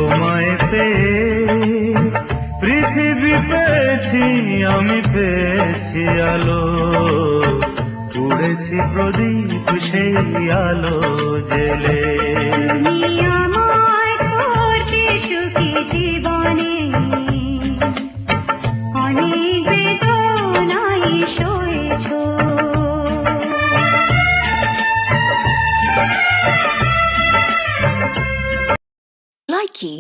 তোমায় পেয়ে পৃথিবী পেয়েছি, আমি পেয়েছি আলো, উড়েছি প্রদীপ সেই আলো জেলে। তুমি আমায় করবে সুখী জীবনে, অনেক বেদনায় সয়েছো। Likey